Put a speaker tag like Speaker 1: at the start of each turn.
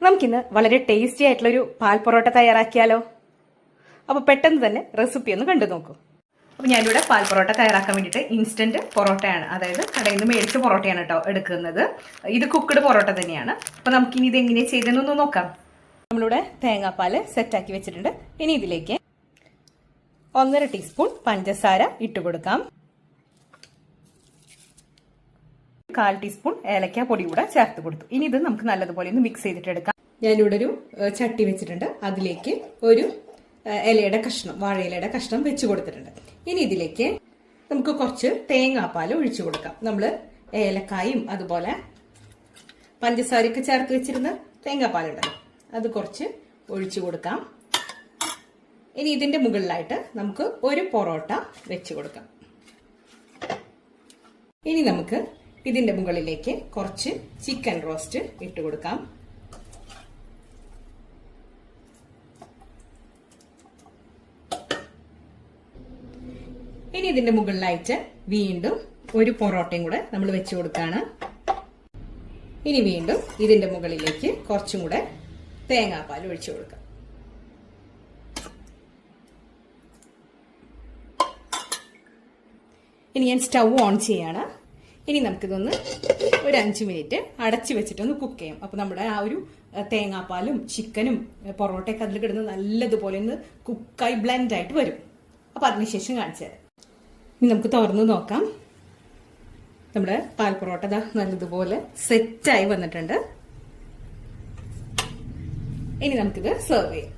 Speaker 1: നമുക്കിന്ന് വളരെ ടേസ്റ്റി ആയിട്ടുള്ളൊരു പാൽ പൊറോട്ട തയ്യാറാക്കിയാലോ? അപ്പോൾ പെട്ടെന്ന് തന്നെ റെസിപ്പി ഒന്ന് കണ്ടു നോക്കൂ. അപ്പോൾ ഞാനിവിടെ പാൽ പൊറോട്ട തയ്യാറാക്കാൻ വേണ്ടിയിട്ട് ഇൻസ്റ്റൻറ്റ് പൊറോട്ടയാണ്, അതായത് കടയിൽ നിന്ന് മേടിച്ച പൊറോട്ടയാണ് കേട്ടോ എടുക്കുന്നത്. ഇത് കുക്ക്ഡ് പൊറോട്ട തന്നെയാണ്. അപ്പോൾ നമുക്കിനി ഇത് എങ്ങനെയാണ് ചെയ്തതെന്നൊന്ന് നോക്കാം. നമ്മളിവിടെ തേങ്ങാപ്പാൽ സെറ്റാക്കി വെച്ചിട്ടുണ്ട്. ഇനി ഇതിലേക്ക് 1.5 ടീസ്പൂൺ പഞ്ചസാര ഇട്ട് കൊടുക്കാം. 1/4 ടീസ്പൂൺ ഏലക്ക പൊടി കൂടെ ചേർത്ത് കൊടുത്തു. ഇനി ഇത് നമുക്ക് നല്ലതുപോലെ ഒന്ന് മിക്സ് ചെയ്തിട്ട് എടുക്കാം. ഞാനിവിടെ ഒരു ചട്ടി വെച്ചിട്ടുണ്ട്. അതിലേക്ക് ഒരു ഇലയുടെ കഷ്ണം, വാഴയിലയുടെ കഷ്ണം വെച്ച് കൊടുത്തിട്ടുണ്ട്. ഇനി ഇതിലേക്ക് നമുക്ക് കുറച്ച് തേങ്ങാപ്പാൽ ഒഴിച്ചു കൊടുക്കാം. നമ്മൾ ഏലക്കായും അതുപോലെ പഞ്ചസാരയൊക്കെ ചേർത്ത് വെച്ചിരുന്ന തേങ്ങാപ്പാലുണ്ടല്ലോ, അത് കുറച്ച് ഒഴിച്ചു കൊടുക്കാം. ഇനി ഇതിന്റെ മുകളിലായിട്ട് നമുക്ക് ഒരു പൊറോട്ട വെച്ച് കൊടുക്കാം. ഇനി നമുക്ക് ഇതിന്റെ മുകളിലേക്ക് കുറച്ച് ചിക്കൻ റോസ്റ്റ് ഇട്ട് കൊടുക്കാം. ഇനി ഇതിന്റെ മുകളിലായിട്ട് വീണ്ടും ഒരു പൊറോട്ടയും കൂടെ നമ്മൾ വെച്ച് കൊടുക്കാണ്. ഇനി വീണ്ടും ഇതിന്റെ മുകളിലേക്ക് കുറച്ചും കൂടെ തേങ്ങാപ്പാൽ ഒഴിച്ചു കൊടുക്കാം. ഇനി ഞാൻ സ്റ്റൗ ഓൺ ചെയ്യാണ്. ഇനി നമുക്കിതൊന്ന് ഒരു 5 മിനിറ്റ് അടച്ചു വെച്ചിട്ടൊന്ന് കുക്ക് ചെയ്യാം. അപ്പോൾ നമ്മുടെ ആ ഒരു തേങ്ങാപ്പാലും ചിക്കനും പൊറോട്ടയൊക്കെ അതിൽ കിടന്ന് നല്ലതുപോലെ ഒന്ന് കുക്കായി ബ്ലെൻഡ് ആയിട്ട് വരും. അപ്പോൾ അതിനുശേഷം കാണിച്ചു തരാം. ഇനി നമുക്ക് തുറന്ന് നോക്കാം. നമ്മുടെ പാൽ പൊറോട്ട നല്ലതുപോലെ സെറ്റായി വന്നിട്ടുണ്ട്. ഇനി നമുക്കിത് സെർവ് ചെയ്യാം.